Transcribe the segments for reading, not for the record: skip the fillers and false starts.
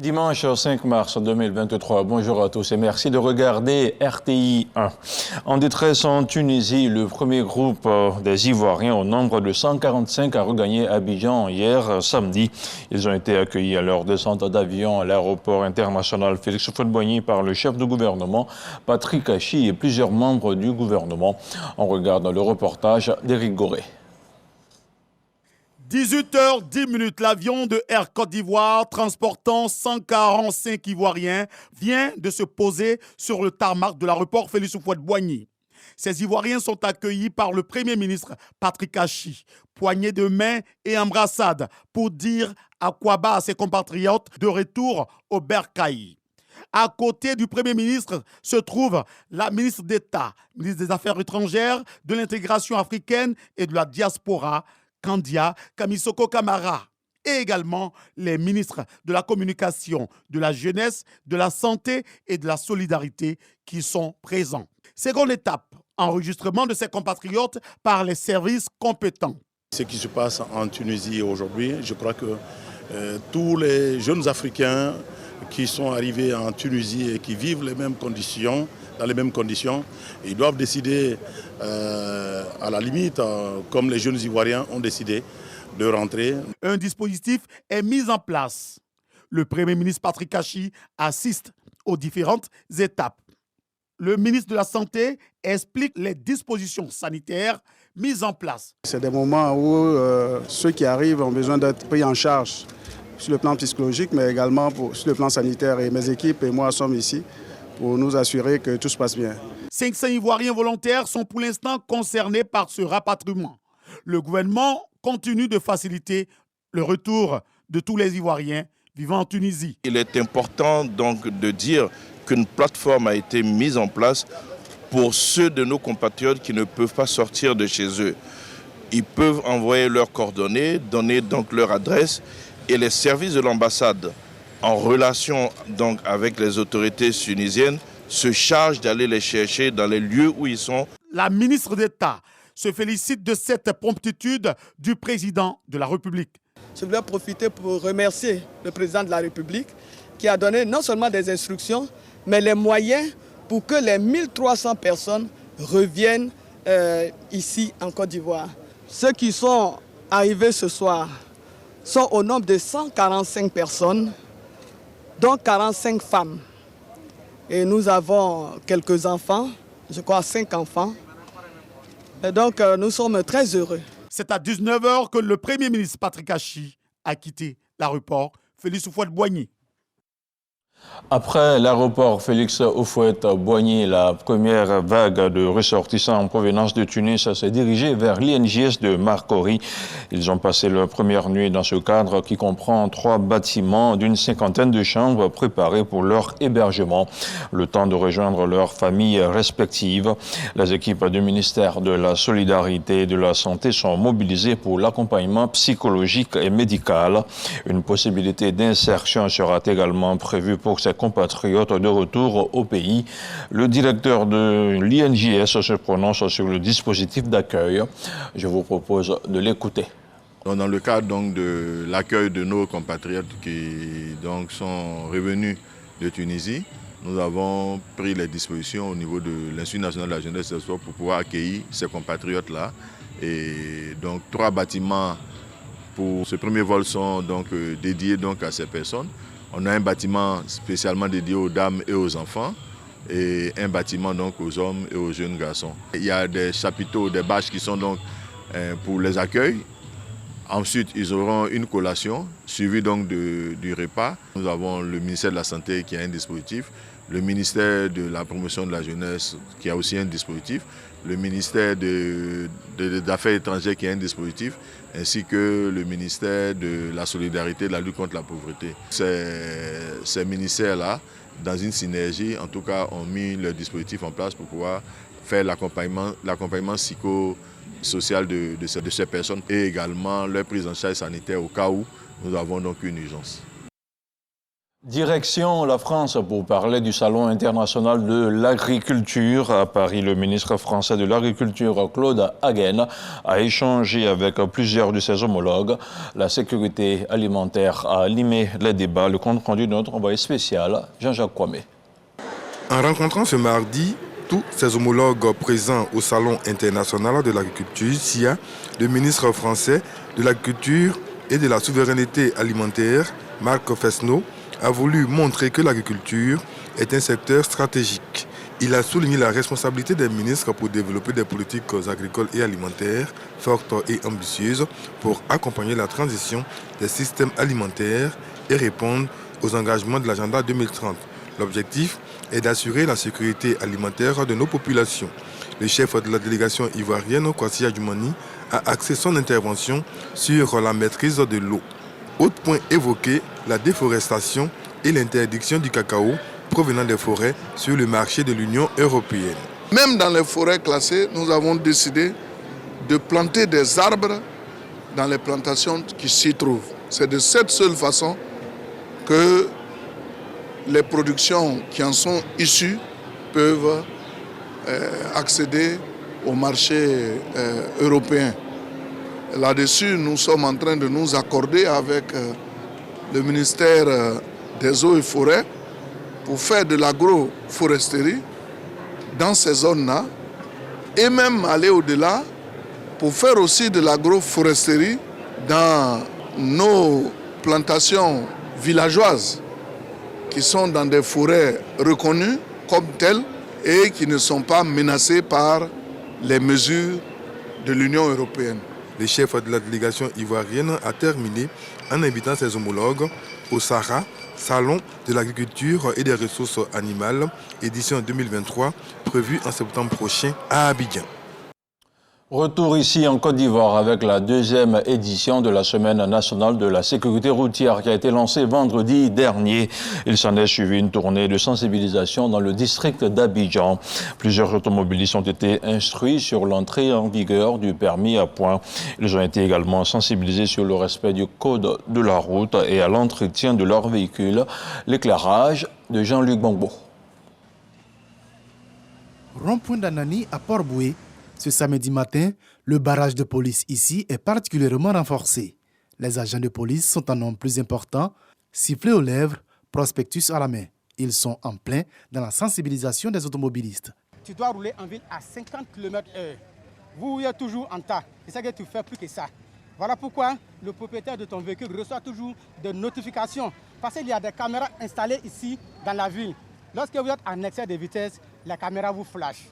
Dimanche 5 mars 2023, bonjour à tous et merci de regarder RTI 1. En détresse en Tunisie, le premier groupe des Ivoiriens au nombre de 145 a regagné Abidjan hier samedi. Ils ont été accueillis à leur descente d'avion à l'aéroport international Félix Houphouët-Boigny par le chef de gouvernement Patrick Achi et plusieurs membres du gouvernement. On regarde le reportage d'Éric Goré. 18h10, l'avion de Air Côte d'Ivoire transportant 145 Ivoiriens vient de se poser sur le tarmac de l'aéroport Félix Houphouët-Boigny. Ces Ivoiriens sont accueillis par le Premier ministre Patrick Achi, poignée de main et embrassade pour dire à quoi bas à ses compatriotes de retour au Bercail. À côté du Premier ministre se trouve la ministre d'État, ministre des Affaires étrangères, de l'intégration africaine et de la diaspora, Kandia Kamisoko Kamara, et également les ministres de la communication, de la jeunesse, de la santé et de la solidarité qui sont présents. Seconde étape, enregistrement de ces compatriotes par les services compétents. Ce qui se passe en Tunisie aujourd'hui, je crois que tous les jeunes Africains qui sont arrivés en Tunisie et qui vivent les mêmes conditions, dans les mêmes conditions, ils doivent décider, à la limite, comme les jeunes Ivoiriens ont décidé, de rentrer. Un dispositif est mis en place. Le Premier ministre Patrick Achi assiste aux différentes étapes. Le ministre de la Santé explique les dispositions sanitaires mises en place. C'est des moments où ceux qui arrivent ont besoin d'être pris en charge sur le plan psychologique, mais également sur le plan sanitaire. Et mes équipes et moi sommes ici pour nous assurer que tout se passe bien. 500 Ivoiriens volontaires sont pour l'instant concernés par ce rapatriement. Le gouvernement continue de faciliter le retour de tous les Ivoiriens vivant en Tunisie. Il est important donc de dire qu'une plateforme a été mise en place pour ceux de nos compatriotes qui ne peuvent pas sortir de chez eux. Ils peuvent envoyer leurs coordonnées, donner donc leur adresse et les services de l'ambassade en relation donc avec les autorités tunisiennes, se chargent d'aller les chercher dans les lieux où ils sont. La ministre d'État se félicite de cette promptitude du président de la République. Je voulais profiter pour remercier le président de la République qui a donné non seulement des instructions, mais les moyens pour que les 1300 personnes reviennent ici en Côte d'Ivoire. Ceux qui sont arrivés ce soir sont au nombre de 145 personnes, dont 45 femmes. Et nous avons quelques enfants, je crois 5 enfants. Et donc nous sommes très heureux. C'est à 19h que le Premier ministre Patrick Achi a quitté l'aéroport Félix Houphouët-Boigny. Après l'aéroport Félix Houphouët-Boigny, la première vague de ressortissants en provenance de Tunis s'est dirigée vers l'INJS de Marcory. Ils ont passé leur première nuit dans ce cadre qui comprend 3 bâtiments d'une 50aine de chambres préparées pour leur hébergement. Le temps de rejoindre leurs familles respectives. Les équipes du ministère de la Solidarité et de la Santé sont mobilisées pour l'accompagnement psychologique et médical. Une possibilité d'insertion sera également prévue pour ses compatriotes de retour au pays. Le directeur de l'INJS se prononce sur le dispositif d'accueil. Je vous propose de l'écouter. Dans le cadre donc, de l'accueil de nos compatriotes qui donc, sont revenus de Tunisie, nous avons pris les dispositions au niveau de l'Institut national de la jeunesse et des sports pour pouvoir accueillir ces compatriotes-là. Et donc 3 bâtiments pour ce premier vol sont donc dédiés donc, à ces personnes. On a un bâtiment spécialement dédié aux dames et aux enfants et un bâtiment donc aux hommes et aux jeunes garçons. Il y a des chapiteaux, des bâches qui sont donc pour les accueils. Ensuite, ils auront une collation suivie donc du repas. Nous avons le ministère de la Santé qui a un dispositif, le ministère de la Promotion de la Jeunesse qui a aussi un dispositif, le ministère des Affaires étrangères qui a un dispositif, ainsi que le ministère de la Solidarité et de la lutte contre la pauvreté. Ces ministères-là, dans une synergie, en tout cas, ont mis le dispositif en place pour pouvoir faire l'accompagnement psychosocial de ces personnes et également leur prise en charge sanitaire au cas où nous avons donc une urgence. Direction la France pour parler du Salon international de l'agriculture. À Paris, le ministre français de l'Agriculture, Claude Hagen, a échangé avec plusieurs de ses homologues. La sécurité alimentaire a animé les débats. Le compte rendu de notre envoyé spécial, Jean-Jacques Kwame. En rencontrant ce mardi tous ses homologues présents au Salon international de l'agriculture, SIA, le ministre français de l'Agriculture et de la souveraineté alimentaire, Marc Fesneau, a voulu montrer que l'agriculture est un secteur stratégique. Il a souligné la responsabilité des ministres pour développer des politiques agricoles et alimentaires fortes et ambitieuses pour accompagner la transition des systèmes alimentaires et répondre aux engagements de l'agenda 2030. L'objectif est d'assurer la sécurité alimentaire de nos populations. Le chef de la délégation ivoirienne, Kwasi Adjoumani, a axé son intervention sur la maîtrise de l'eau. Autre point évoqué, la déforestation et l'interdiction du cacao provenant des forêts sur le marché de l'Union européenne. Même dans les forêts classées, nous avons décidé de planter des arbres dans les plantations qui s'y trouvent. C'est de cette seule façon que les productions qui en sont issues peuvent accéder au marché européen. Là-dessus, nous sommes en train de nous accorder avec le ministère des Eaux et Forêts pour faire de l'agroforesterie dans ces zones-là et même aller au-delà pour faire aussi de l'agroforesterie dans nos plantations villageoises qui sont dans des forêts reconnues comme telles et qui ne sont pas menacées par les mesures de l'Union européenne. Le chef de la délégation ivoirienne a terminé en invitant ses homologues au SARA, Salon de l'agriculture et des ressources animales, édition 2023, prévue en septembre prochain à Abidjan. Retour ici en Côte d'Ivoire avec la deuxième édition de la Semaine nationale de la sécurité routière qui a été lancée vendredi dernier. Il s'en est suivi une tournée de sensibilisation dans le district d'Abidjan. Plusieurs automobilistes ont été instruits sur l'entrée en vigueur du permis à points. Ils ont été également sensibilisés sur le respect du code de la route et à l'entretien de leur véhicule. L'éclairage de Jean-Luc Bongbo. Rond-point d'Anani à Port-Boué. Ce samedi matin, le barrage de police ici est particulièrement renforcé. Les agents de police sont en nombre plus important, sifflets aux lèvres, prospectus à la main. Ils sont en plein dans la sensibilisation des automobilistes. Tu dois rouler en ville à 50 km/h. Vous êtes toujours en tas. C'est ça que tu fais plus que ça. Voilà pourquoi le propriétaire de ton véhicule reçoit toujours des notifications. Parce qu'il y a des caméras installées ici dans la ville. Lorsque vous êtes en excès de vitesse, la caméra vous flash.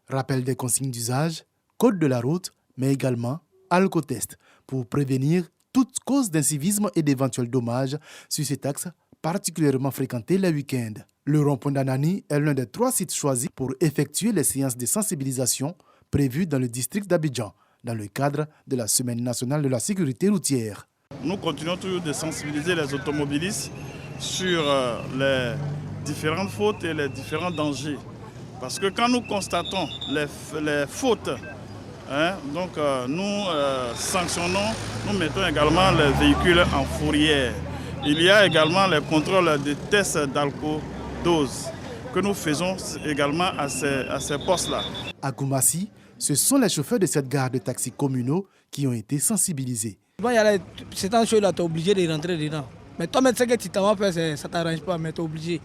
Rappel des consignes d'usage, code de la route, mais également alcotest pour prévenir toute cause d'incivisme et d'éventuels dommages sur cet axe particulièrement fréquenté les week-ends. Le rond-point d'Anani est l'un des 3 sites choisis pour effectuer les séances de sensibilisation prévues dans le district d'Abidjan, dans le cadre de la Semaine nationale de la sécurité routière. Nous continuons toujours de sensibiliser les automobilistes sur les différentes fautes et les différents dangers. Parce que quand nous constatons les fautes, nous sanctionnons, nous mettons également les véhicules en fourrière. Il y a également les contrôles de tests d'alcool-dose que nous faisons également à ces postes-là. À Koumassi, ce sont les chauffeurs de cette gare de taxis communaux qui ont été sensibilisés. C'est un chose là, tu es obligé de rentrer dedans. Mais toi, ce que tu t'en vas faire, ça ne t'arrange pas, mais tu es obligé.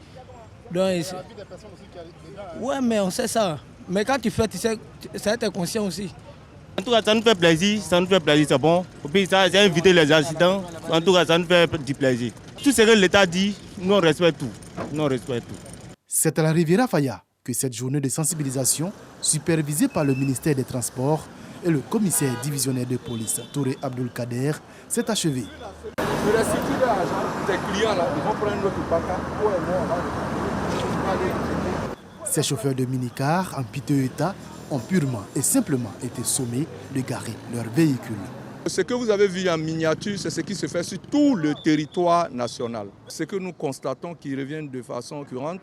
Oui, mais on sait ça. Mais quand tu fais, tu sais, ça être conscient aussi. En tout cas, ça nous fait plaisir, c'est bon. Et puis ça a évité les accidents. En tout cas, ça nous fait du plaisir. Tout ce que l'État dit, nous on respecte tout. C'est à la Riviera Faya que cette journée de sensibilisation, supervisée par le ministère des Transports et le commissaire divisionnaire de police, Touré Abdul Kader, s'est achevée. Ces chauffeurs de minicar en piteux état ont purement et simplement été sommés de garer leur véhicule. Ce que vous avez vu en miniature, c'est ce qui se fait sur tout le territoire national. Ce que nous constatons qui revient de façon courante,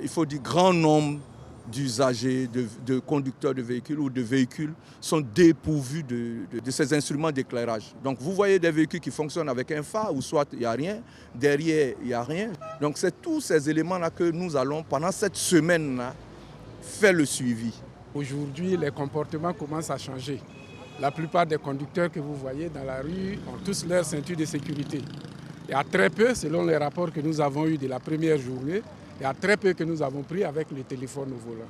il faut dire grand nombre d'usagers, de conducteurs de véhicules ou de véhicules sont dépourvus de ces instruments d'éclairage. Donc vous voyez des véhicules qui fonctionnent avec un phare ou soit il n'y a rien, derrière il n'y a rien. Donc c'est tous ces éléments-là que nous allons pendant cette semaine-là faire le suivi. Aujourd'hui, les comportements commencent à changer. La plupart des conducteurs que vous voyez dans la rue ont tous leur ceinture de sécurité. Il y a très peu, selon les rapports que nous avons eus de la première journée, il y a très peu que nous avons pris avec le téléphone au volant.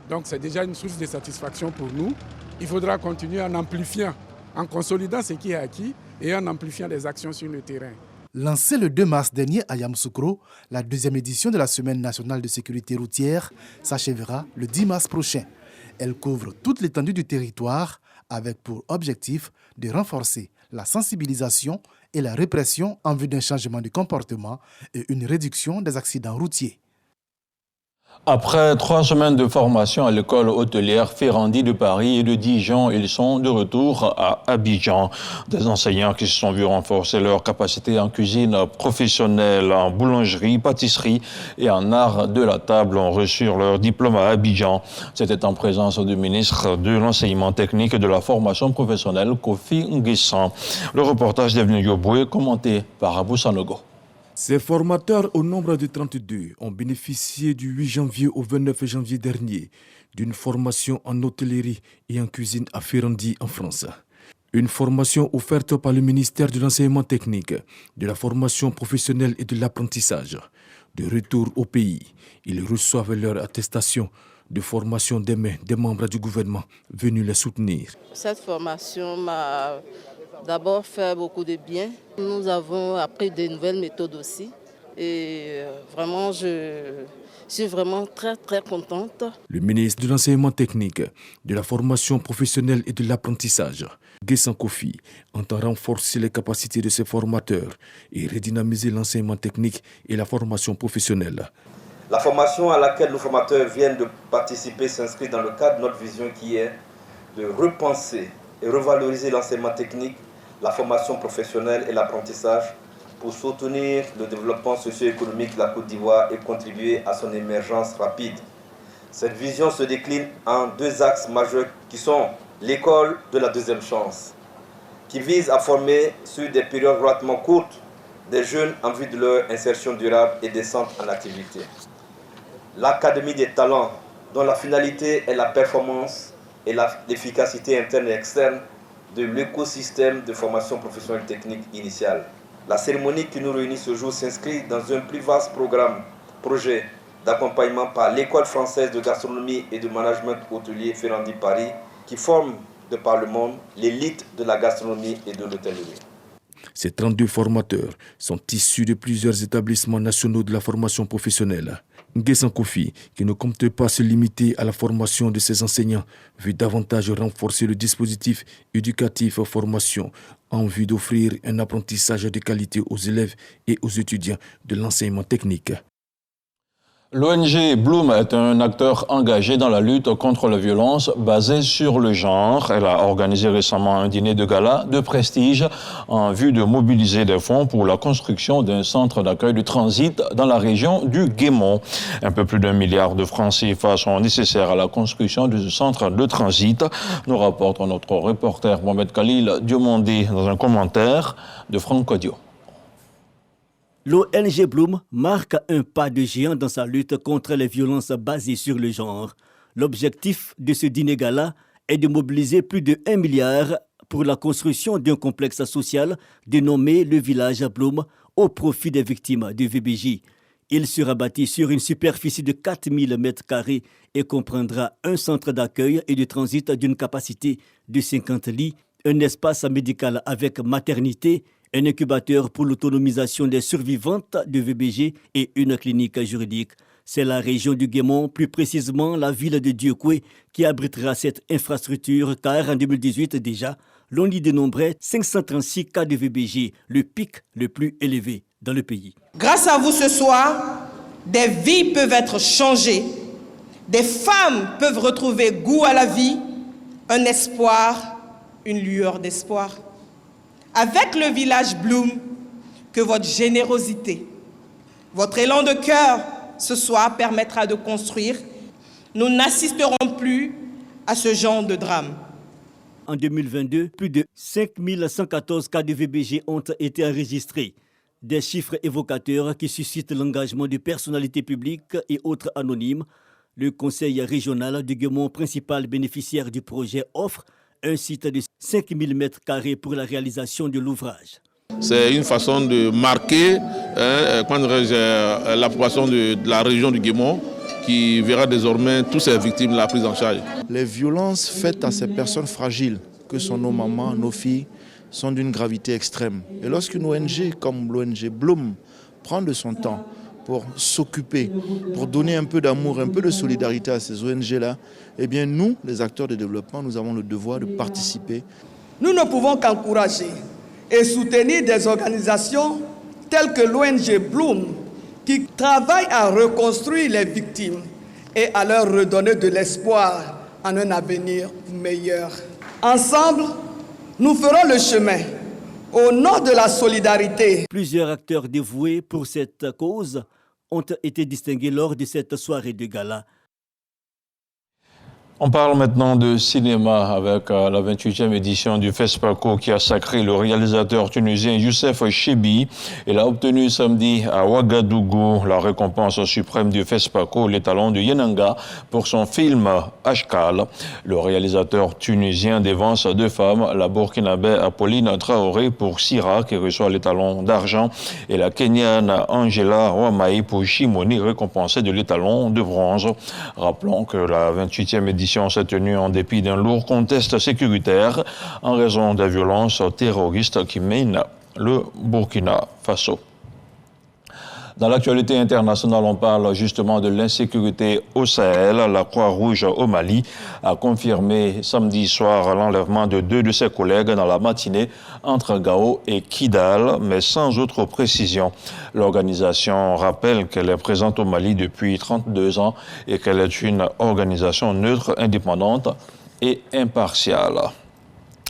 Donc c'est déjà une source de satisfaction pour nous. Il faudra continuer en amplifiant, en consolidant ce qui est acquis et en amplifiant les actions sur le terrain. Lancée le 2 mars dernier à Yamoussoukro, la deuxième édition de la Semaine nationale de sécurité routière s'achèvera le 10 mars prochain. Elle couvre toute l'étendue du territoire avec pour objectif de renforcer la sensibilisation et la répression en vue d'un changement de comportement et une réduction des accidents routiers. Après 3 semaines de formation à l'école hôtelière Ferrandi de Paris et de Dijon, ils sont de retour à Abidjan. Des enseignants qui se sont vus renforcer leurs capacités en cuisine professionnelle, en boulangerie, pâtisserie et en art de la table ont reçu leur diplôme à Abidjan. C'était en présence du ministre de l'Enseignement technique et de la formation professionnelle, Kofi Nguessan. Le reportage d'Evelyne Yoboué, commenté par Abou Sanogo. Ces formateurs, au nombre de 32, ont bénéficié du 8 janvier au 29 janvier dernier d'une formation en hôtellerie et en cuisine à Ferrandi, en France. Une formation offerte par le ministère de l'Enseignement technique, de la formation professionnelle et de l'apprentissage. De retour au pays, ils reçoivent leur attestation de formation des mains des membres du gouvernement venus les soutenir. Cette formation m'a d'abord fait beaucoup de bien. Nous avons appris de nouvelles méthodes aussi. Et vraiment, je suis vraiment très contente. Le ministre de l'Enseignement technique, de la formation professionnelle et de l'apprentissage, Nguessan Kofi, entend renforcer les capacités de ses formateurs et redynamiser l'enseignement technique et la formation professionnelle. La formation à laquelle nos formateurs viennent de participer s'inscrit dans le cadre de notre vision qui est de repenser et revaloriser l'enseignement technique, la formation professionnelle et l'apprentissage pour soutenir le développement socio-économique de la Côte d'Ivoire et contribuer à son émergence rapide. Cette vision se décline en 2 axes majeurs qui sont l'école de la deuxième chance, qui vise à former sur des périodes relativement courtes des jeunes en vue de leur insertion durable et décente en activité. L'Académie des talents, dont la finalité est la performance et l'efficacité interne et externe de l'écosystème de formation professionnelle technique initiale. La cérémonie qui nous réunit ce jour s'inscrit dans un plus vaste projet d'accompagnement par l'École française de gastronomie et de management hôtelier Ferrandi Paris, qui forme de par le monde l'élite de la gastronomie et de l'hôtellerie. Ces 32 formateurs sont issus de plusieurs établissements nationaux de la formation professionnelle. Nguessan Kofi, qui ne compte pas se limiter à la formation de ses enseignants, veut davantage renforcer le dispositif éducatif formation en vue d'offrir un apprentissage de qualité aux élèves et aux étudiants de l'enseignement technique. L'ONG Bloom est un acteur engagé dans la lutte contre la violence basée sur le genre. Elle a organisé récemment un dîner de gala de prestige en vue de mobiliser des fonds pour la construction d'un centre d'accueil de transit dans la région du Guémont. Un peu plus d'1 milliard de francs CFA sont nécessaires à la construction de ce centre de transit, nous rapporte notre reporter Mohamed Khalil Diomondé dans un commentaire de Franck Kodio. L'ONG Bloom marque un pas de géant dans sa lutte contre les violences basées sur le genre. L'objectif de ce dîner gala est de mobiliser plus de 1 milliard pour la construction d'un complexe social dénommé le village Bloom au profit des victimes de VBJ. Il sera bâti sur une superficie de 4000 m² et comprendra un centre d'accueil et de transit d'une capacité de 50 lits, un espace médical avec maternité, un incubateur pour l'autonomisation des survivantes de VBG et une clinique juridique. C'est la région du Guémont, plus précisément la ville de Dieucoué, qui abritera cette infrastructure car en 2018 déjà, l'on y dénombrait 536 cas de VBG, le pic le plus élevé dans le pays. Grâce à vous ce soir, des vies peuvent être changées, des femmes peuvent retrouver goût à la vie, un espoir, une lueur d'espoir. Avec le village Bloom, que votre générosité, votre élan de cœur ce soir permettra de construire. nous n'assisterons plus à ce genre de drame. En 2022, plus de 5114 cas de VBG ont été enregistrés. Des chiffres évocateurs qui suscitent l'engagement de personnalités publiques et autres anonymes. Le conseil régional du Guémont, principal bénéficiaire du projet, offre un site de 5000 m² pour la réalisation de l'ouvrage. C'est une façon de marquer l'approbation de la région du Guémont qui verra désormais toutes ces victimes la prise en charge. Les violences faites à ces personnes fragiles, que sont nos mamans, nos filles, sont d'une gravité extrême. Et lorsqu'une ONG comme l'ONG Bloom prend de son temps pour s'occuper, pour donner un peu d'amour, un peu de solidarité à ces ONG-là, eh bien nous, les acteurs de développement, nous avons le devoir de participer. Nous ne pouvons qu'encourager et soutenir des organisations telles que l'ONG Bloom qui travaillent à reconstruire les victimes et à leur redonner de l'espoir en un avenir meilleur. Ensemble, nous ferons le chemin au nom de la solidarité. Plusieurs acteurs dévoués pour cette cause ont été distingués lors de cette soirée de gala. On parle maintenant de cinéma avec la 28e édition du FESPACO qui a sacré le réalisateur tunisien Youssef Chebbi. Il a obtenu samedi à Ouagadougou la récompense suprême du FESPACO, l'étalon de Yenanga, pour son film Ashkal. Le réalisateur tunisien dévance deux femmes, la burkinabé Apolline Traoré pour Sira qui reçoit l'étalon d'argent et la kenyane Angela Wamai pour Shimoni récompensée de l'étalon de bronze. Rappelons que la 28e édition s'est tenue en dépit d'un lourd contexte sécuritaire en raison des violences terroristes qui minent le Burkina Faso. Dans l'actualité internationale, on parle justement de l'insécurité au Sahel. La Croix-Rouge au Mali a confirmé samedi soir l'enlèvement de deux de ses collègues dans la matinée entre Gao et Kidal, mais sans autre précision. L'organisation rappelle qu'elle est présente au Mali depuis 32 ans et qu'elle est une organisation neutre, indépendante et impartiale.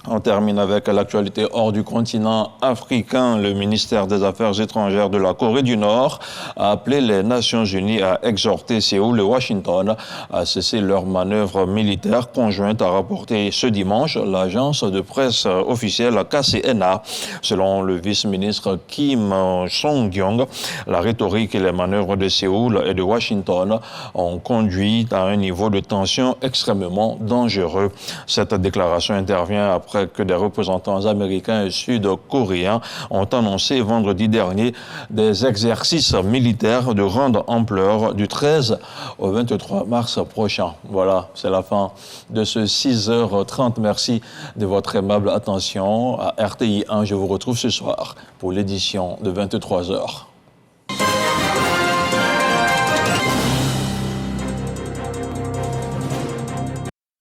On termine avec l'actualité hors du continent africain. Le ministère des Affaires étrangères de la Corée du Nord a appelé les Nations Unies à exhorter Séoul et Washington à cesser leurs manœuvres militaires conjointes, a rapporté ce dimanche l'agence de presse officielle KCNA. Selon le vice-ministre Kim Song-kyung, la rhétorique et les manœuvres de Séoul et de Washington ont conduit à un niveau de tension extrêmement dangereux. Cette déclaration intervient après que des représentants américains et sud-coréens ont annoncé vendredi dernier des exercices militaires de grande ampleur du 13 au 23 mars prochain. Voilà, c'est la fin de ce 6h30. Merci de votre aimable attention. À RTI 1, je vous retrouve ce soir pour l'édition de 23h.